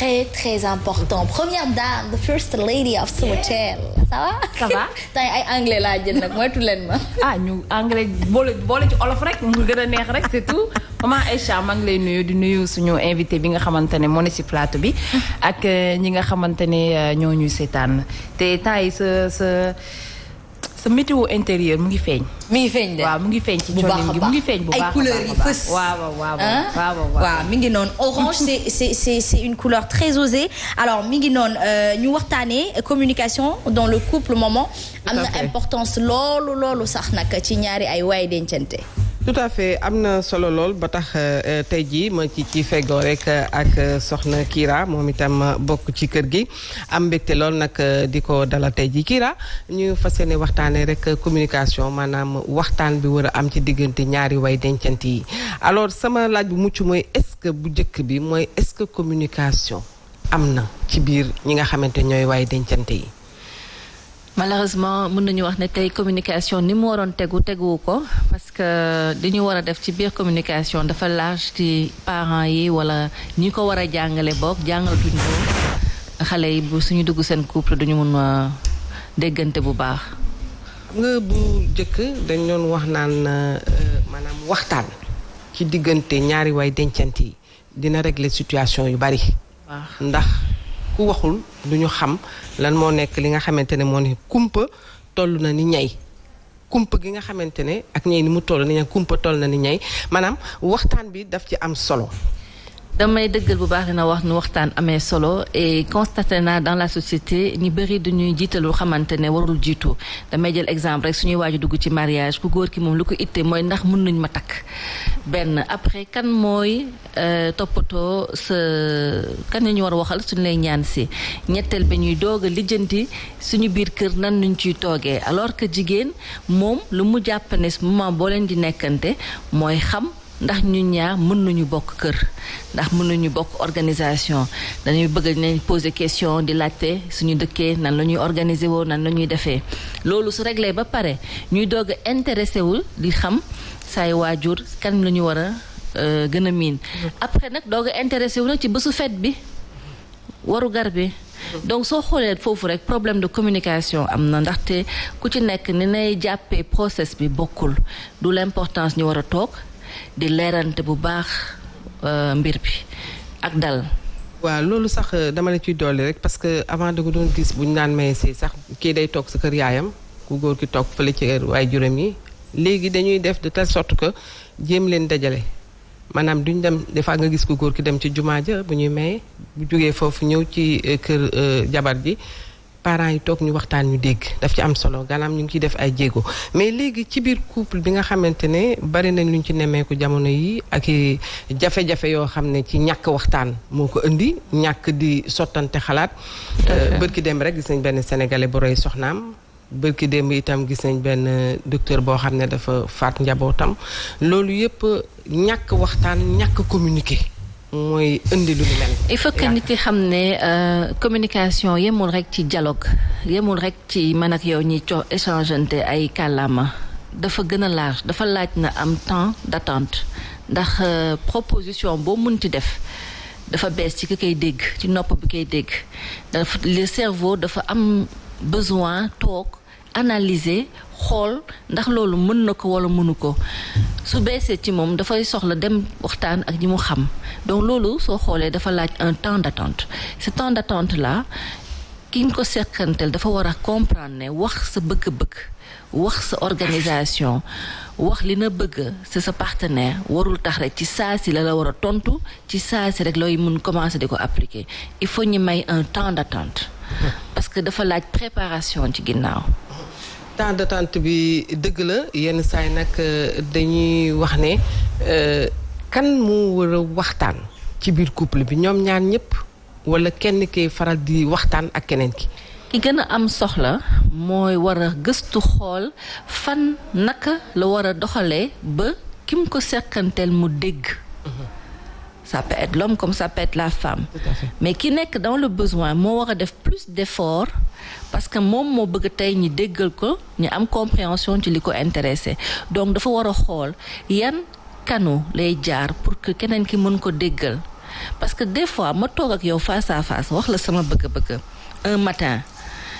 très très important première dame the first lady of Subatel ça va tey ay anglais laa jël nag moytu leen ma ñu anglais boole ci olof rek mu gën a neex rek c'est tout maman Aïcha maa ngi lay nuyu di nuyu suñu invité bi nga xamante ne moo ne ci plateau bi ak ñi nga xamante ne ñoo ñuy seetaan te temps yi sa météo intérieur mu ngi feeñ. de waaw mu ngi feeñ ci coono gi mu ngi feeñ bu baax ay couleurs yi fës. waaw mi ngi noonu orange c'est une couleur très osée alors mi ngi noonu ñu waxtaanee communication dans le couple moment am na importance loolu sax nag ci ñaari ay waay dencante. tout à fait am na solo lool ba tax tey jii ma ci feggoo rek ak soxna Kira moom itam bokk ci kër gi am mbégte lool nag di ko dalal tey jii Kira ñu fas yéene waxtaanee rek communication maanaam waxtaan bi war a am ci diggante ñaari way dencante yi alors sama laaj bu mucc mooy est-ce que bu njëkk bi mooy est-ce que communication am na ci biir ñi nga xamante ñooy way dencante yi. malheureusement mën nañu wax ne tey communication ni mu waroon teguwu ko parce que li ñu war a def ci biir communication dafa large ci parents yi wala ñi ko war a jàngale boog jàngalatuñu ko xale yi bu suñu dugg seen couple duñu mun a déggante bu baax. xam nga bu njëkk dañ doon wax naan maanaam waxtaan ci diggante ñaari way dencante yi dina régler situation yu bari. ndax ku waxul duñu xam lan moo nekk li nga xamante ne moo ne kumpa toll na ni ñay kumpa gi nga xamante ne ak ñay ni mu toll ni ñay kumpa toll na ni ñay maanaam waxtaan bi daf ci am solo. damay dëggal bu baax dina wax nu waxtaan amee solo et constaté naa dans la société ñi bëri dañuy jiitalu xamante ne warul jiitu damay jël exemple rek suñuy waaju dugg ci mariage ku góor ki moom lu ko ittee mooy ndax mën nañ ma takk benn après kan mooy toppatoo sa kan ñu war a waxal suñu lay ñaan si ñetteel ba ñuy doog a lijjanti suñu biir kër nan nuñ ciy toogee alors que jigéen moom lu mu jàpp ne moment boo leen di nekkante mooy xam ndax ñun ñaar mën nañu bokk kër ndax mën nañu bokk organisation dañuy bëgg nañ poser question di laajte suñu dëkkee nan la ñuy organiser woo nan la ñuy defee loolu su réglé ba pare ñuy doog a intéressé wul di xam saay waajur kan la ñu war a gën a miin après nag doog a intéressé wu nag ci bésu fête bi waru gar bi donc soo xoolee foofu rek problème de communication am na ndaxte ku ci nekk ni nay jàppee process bi bokkul du l'importance ñu war a toog di leerante bu baax mbir bi ak dal. waaw loolu sax dama la ciy dolli rek parce que avant da nga doon gis bu ñu daan maye si sax kii day toog sa kër yaayam ku góor ki toog fële ci waaye juróom yi léegi dañuy def de telle sorte que jéem leen dajale maanaam duñ dem des fois nga gis ku góor ki dem ci jumaa ja bu ñuy maye bu jógee foofu ñëw ci kër jabar ji parents yi toog ñu waxtaan ñu dégg daf ci am solo ganaam ñu ngi ciy def ay jéego mais léegi ci biir couple bi nga xamante ne bari nañ luñ ci nemmeeku jamono yi ak jafe-jafe yoo xam ne ci ñàkk waxtaan moo ko indi ñàkk di sottante xalaat. bërki démb rek gis nañ benn sénégalais bu roy soxnaam bërki démb itam gis nañ benn docteur boo xam ne dafa faat njabootam loolu yëpp ñàkk waxtaan ñàkk communiquer. mooy indi lu mel. il faut que nit ki xam ne communication yemul rek ci dialogue yemul rek ci man ak yow ñi échangeante ay kàllaama dafa gën a large dafa laaj na am temps d'attente ndax proposition boo munti def dafa bees ci ki koy dégg ci nopp bi koy dégg dafa le cerveau dafa am besoin toog analyser xool ndax loolu mën na ko wala mënu ko su beesee ci moom dafay soxla dem waxtaan ak ñi mu xam donc loolu soo xoolee dafa laaj un temps d'attente ce temps d'attente là ki nga ko seqantel dafa war a comprendre ne wax sa bëgg-bëgg wax sa organisation wax li na bëgg c'est sa partenaire warul tax rek ci saa si la war a tontu ci saa si rek looy mun commencer di ko appliquer il faut ñu may un temps d'attente parce que dafa laaj préparation ci ginnaaw. temps d'attente bi dëgg la yenn saay nag dañuy wax ne kan moo war a waxtaan ci biir couple bi ñoom ñaar ñëpp wala kenn kay faral di waxtaan ak keneen ki. ki gën a am soxla mooy war a gëstu xool fan naka la war a doxalee ba kim ko seqanteel mu dégg. Ça peut être l'homme comme ça peut être la femme. Tout à fait. Mais ki nekk dans le besoin moo war a def plus d'effort parce que moom moo bëgg tey ñi déggal ko ñu am compréhension ci li ko intéressé donc dafa war a xool yan canaux lay jaar pour que keneen ki mën ko déggal parce que des fois ma toog ak yow face à face wax la sama bëgg-bëgg un matin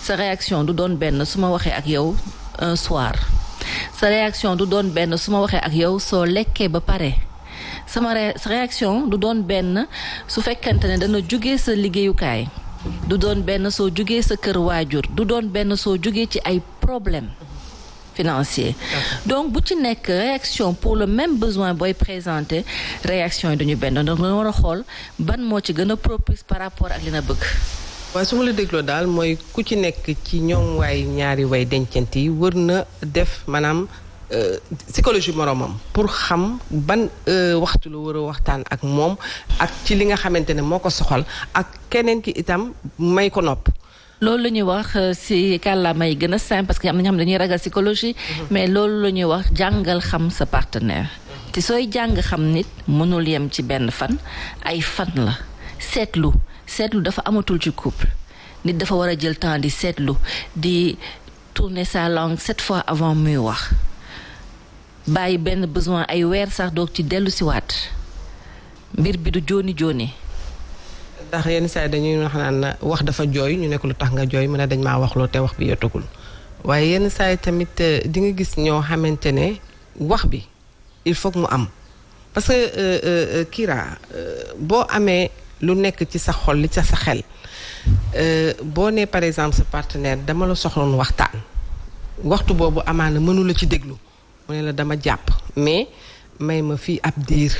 sa réaction du doon benn su ma waxee ak yow un soir sa réaction du doon benn su ma waxee ak yow soo lekkee ba pare sa réaction du doon benn su fekkante ne dana jóge sa liggéeyukaay du doon benn soo jógee sa kër waajur du doon benn soo jógee ci ay problème financier donc bu ci nekk réaction pour le même besoin booy présenter réaction yi duñu benn donc nga war a xool ban moo ci gën a propice par rapport ak li na bëgg. waaye su ma la dégloo daal mooy ku ci nekk ci ñoom ñaari way dencante yi wër na def maanaam psychologie moromam pour xam ban waxtu la war a waxtaan ak moom ak ci li nga xamante ne moo ko soxal ak keneen ki itam may ko nopp. loolu la ñuy wax ci kàllaama yi gën a simple parce que am na ñoo xam dañuy ragal psychologie. mais loolu la ñuy wax jàngal xam sa partenaire. te sooy jàng xam nit mënul yem ci benn fan ay fan la seetlu dafa amatul ci couple nit dafa war a jël temps di seetlu di tourner sa langue 7 fois avant muy wax. bàyyi benn besoin ay weer sax doog ci dellu si waat mbir bi du jooni ndax yenn saa yi dañuy wax naan wax dafa jooy ñu nekk lu tax nga jooy mu ne dañ maa wax loo te wax bi yotagul waaye yenn saa yi tamit di nga gis ñoo xamante ne wax bi il faut que mu am parce que Kira boo amee lu nekk ci sa xol li ca sa xel boo nee par exemple sa partenaire dama la soxloon waxtaan waxtu boobu amaana mënu la ci déglu mu ne la dama jàpp mais may ma fii ab diir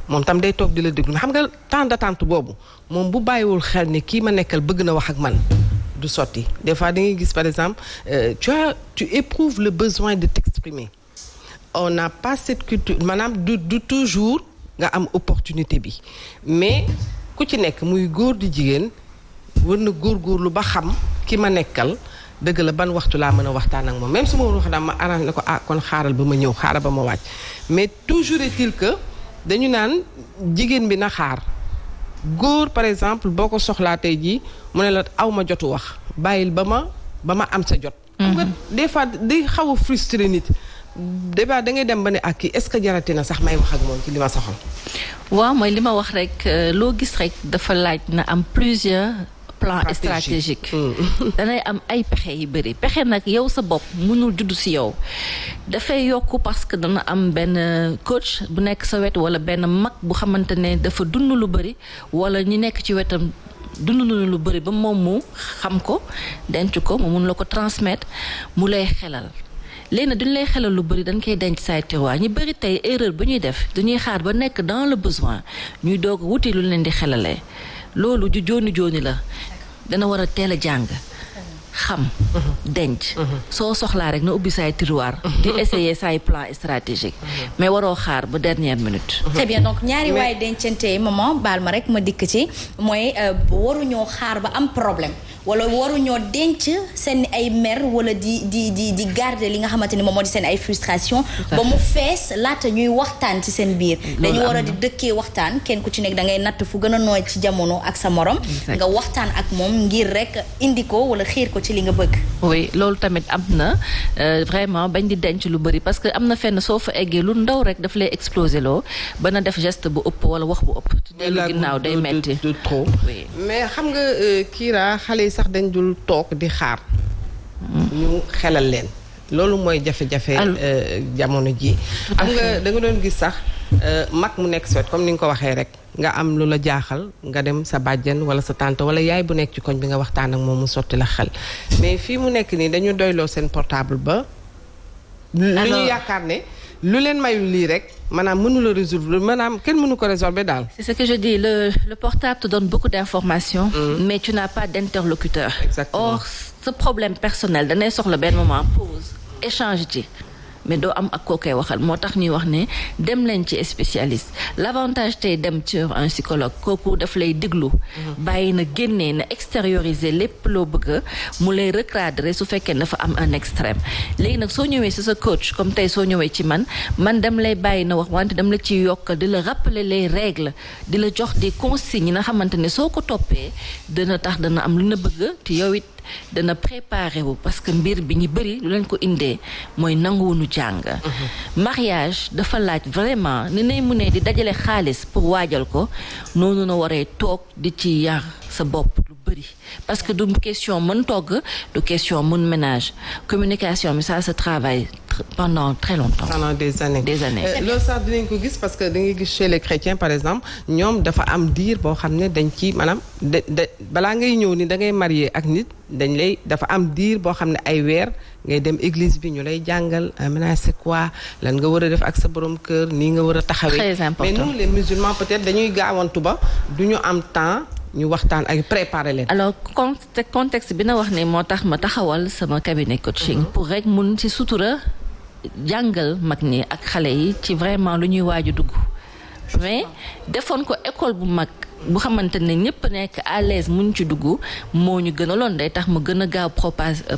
moom tam day toog di la déglu xam nga temps d'attente boobu moom bu bàyyiwul xel ne kii ma nekkal bëgg na wax ak man du sotti des fois da ngay gis par exemple tu éprouves le besoin de t'exprimer on n'a pas cette culture maanaam du toujours nga am opportunité bi mais ku ci nekk muy góor di jigéen war na góorgóorlu ba xam ki ma nekkal dëgg la ban waxtu laa mën a waxtaan ak moom même su ma wax daal ma arrangé ne ko kon xaaral ba ma ñëw xaaral ba ma wàcc mais toujours est-il que dañu naan jigéen bi na xaar góor par exemple boo ko soxlaa tey jii mu ne la aw ma jotu wax bàyyil ba ma am sa jot. xam nga des fois day xaw a frustré nit débat da ngay dem ba ne ak kii est-ce que jarati na sax may wax ak moom ci li ma soxal. waaw mooy li ma wax rek loo gis rek dafa laaj na am plusieurs. plan stratégique danay am ay pexe yu bëri pexe nag yow sa bopp mënul judd ci yow dafay yokk parce que dana am benn coach bu nekk sa wet wala benn mag bu xamante ne dafa dund lu bëri wala ñi nekk ci wetam dund lu bëri ba moom mu xam ko denc ko mu mun la ko transmettre mu lay xelal léegi duñ lay xelal lu bëri dañ koy denc say tiroir ñi bëri tey erreur bu ñuy def dañuy xaar ba nekk dans le besoin ñuy doog wuti lu leen di xelalee loolu ju jooni la dana war a teel a jàng xam denc soo soxlaa rek na ubbi say tiroir di essayer say plan stratégique mais waroo xaar ba dernière minute. très bien donc ñaari waay dencante maman baal ma rek ma dikk ci mooy waruñoo xaar ba am problème wala waruñoo denc seen ay mer wala di garder li nga xamante ni moom moo di seen ay frustration ba mu fees laata ñuy waxtaan ci seen biir dañu war a di dëkkee waxtaan kenn ku ci nekk da ngay natt fu gën a nooy ci jamono ak sa morom nga waxtaan ak moom ngir rek indi ko wala xiir ko ci li nga bëgg. oui loolu tamit am na vraiment bañ di denc lu bëri parce que am na fenn soo fa eggee lu ndaw rek daf lay exploser loo ba na def geste bu ëpp wala wax bu ëpp. te dellu ginnaaw day metti de trop mais xam nga Kira xale sax dañ dul toog di xaar ñu xelal leen loolu mooy jafe-jafe jamono ji xam nga da nga doon gis sax mag mu nekk soit comme ni nga ko waxee rek nga am lu la jaaxal nga dem sa bàjjen wala sa tante wala yaay bu nekk ci koñ bi nga waxtaan ak moom mu sotti la xel mais fii mu nekk nii dañu doyloo seen portable ba lu ñu yaakaar ne lu leen mayul lii rek maanaam mënu la résoudre maanaam kenn mënu ko résolver daal. c'est ce que je dis le portable te donne beaucoup d'informations. mais tu n'as pas d'interlocuteur. Exactement. Or ce problème personnel danay soxla benn moment pause échange ci mais doo am ak koo koy waxal moo tax ñuy wax ne dem leen ci spécialiste l'avantage tey dem ci un psychologue kooku daf lay déglu. bàyyi na génnee na extérioriser lépp loo bëgg mu lay recadrer su fekkee dafa am un extrême léegi nag soo ñëwee ci sa coach comme tey soo ñëwee ci man dem lay bàyyi na wax wante dem la ciy yokkal di la rappeler les règles di la jox des consignes yi nga xamante ne soo ko toppee dana tax dana am lu na bëgg te yow it dana préparer wu parce que mbir bi ñu bëri lu leen ko indee mooy nanguwuñu jàng. mariage dafa laaj vraiment ni nay mu ne di dajale xaalis pour waajal ko noonu na waree toog di ci yar sa bopp lu bëri parce que du question mën togg du question mën ménage communication bi ça se travaille pendant très longtemps. pendant des années. loolu sax dinañ ko gis parce que da ngay gis chez les chrétiens par exemple ñoom dafa am diir boo xam ne dañ ci maanaam balaa ngay ñëw ni da ngay marié ak nit dañ lay dafa am diir boo xam ne ay weer ngay dem église bi ñu lay jàngal ménage c'est quoi lan nga war a def ak sa borom kër nii nga war a taxawee. très important mais nous les musulmans peut-être dañuy gaawantu ba du ñu am temps. ñu waxtaan ak préparer leen. alors contexte bi na wax ne moo tax ma taxawal sama cabinet coaching. pour rek mun ci sutura jàngal mag ñi ak xale yi ci vraiment lu ñuy waaju dugg. mais defoon ko école bu mag bu xamante ne ñëpp nekk à l'aise muñ ci dugg moo ñu gënaloon day tax mu gën a gaaw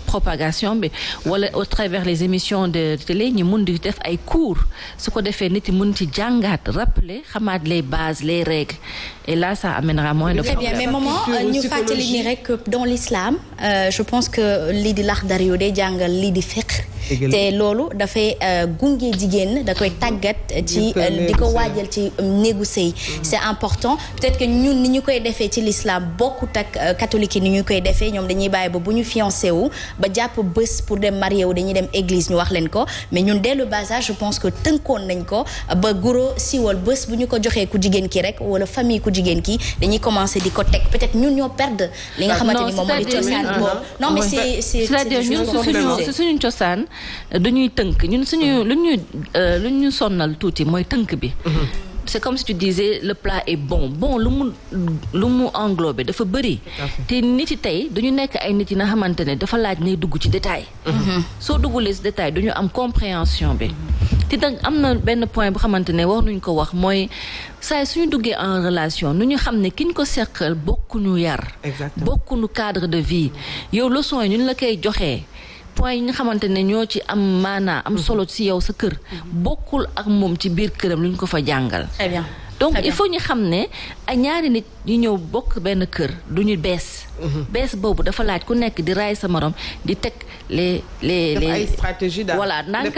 propagation bi wala au travers les émissions de télé ñu mun di def ay cours su ko defee nit yi mun ci jàngaat rappeler xamaat les bases les règles et là ça amènera moins de problèmes. Très bien mais maman ñu fàttali ni rek dans l'islam je pense que lii di Laxdari yu day jàngal lii di fiqh te loolu dafay gunge jigéen da koy tàggat ci di ko waajal ci néegu sëy c'est important peut-être que ñun ni ñu koy defee ci l'islam bokkut ak catholique yi ni ñu koy defee ñoom dañuy bàyyi ba bu ñu fiancé wu ba jàpp bés pour dem marié wu dañuy dem église ñu wax leen ko mais ñun dès le bas âge je pense que tënkoon nañ ko ba guro siiwal bés bu ñu ko joxee ku jigéen ki rek wala famille ku jigéen ki dañuy commencer di ko teg peut-être ñun ñoo perdre li nga xamante ni moom moo di cosaan boobu non mais c'est-à-dire ñun suñu cosaan dañuy tënk ñun suñu lu ñu sonnal tuuti mooy tënk bi. c'est comme si tu disais le plat est bon lu mu englobé dafa bëri te nit yi tey dañu nekk ay nit yi nga xamante ne dafa laaj ngay dugg ci détail soo duggulee ci détail duñu am compréhension bi te nag am na benn point bu xamante ne war nuñ ko wax mooy saa suñu duggee en relation nu ñu xam ne ki ñu ko seqal bokkuñu yar bokkuñu cadre de vie yow leçon yi ñun la koy joxee point yi nga xamante ne ñoo ci am maanaa am solo ci yow sa kër bokkul ak moom ci biir këram lu ñu ko fa jàngal. Très bien. donc il faut ñu xam ne ay ñaari nit ñu ñëw bokk benn kër du ñu bees. bees boobu dafa laaj ku nekk di raay sa morom di teg les ay stratégie daal voilà ndànk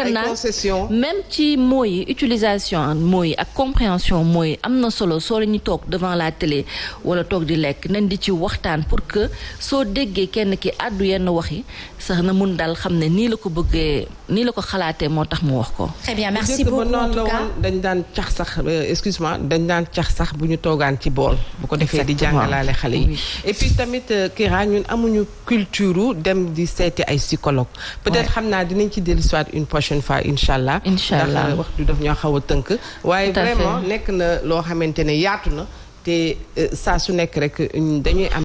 même ci mots yi utilisation mots yi ak compréhension mots yi am na solo soo la ñu toog devant la télé wala toog di lekk nañ di ci waxtaan pour que soo déggee kenn ki àddu yenn wax yi sax na mun daal xam ne nii la ko bëggee nii la ko xalaatee moo tax mu wax ko. Très bien merci beaucoup en tout cas dañ daan cax sax excuse-moi dañ daan cax sax bu ñu toogaan ci bool. bu ko defee di jàngalaale xale yi. et puis tamit Kira ñun amuñu culture dem di seeti ay psychologue peut-être xam naa dinañ ci dellusiwaat une prochaine fois incha allah. ndax waxtu daf ñoo xaw a tënk. waaye vraiment nekk na loo xamante ne yaatu na te saa su nekk rek dañuy am.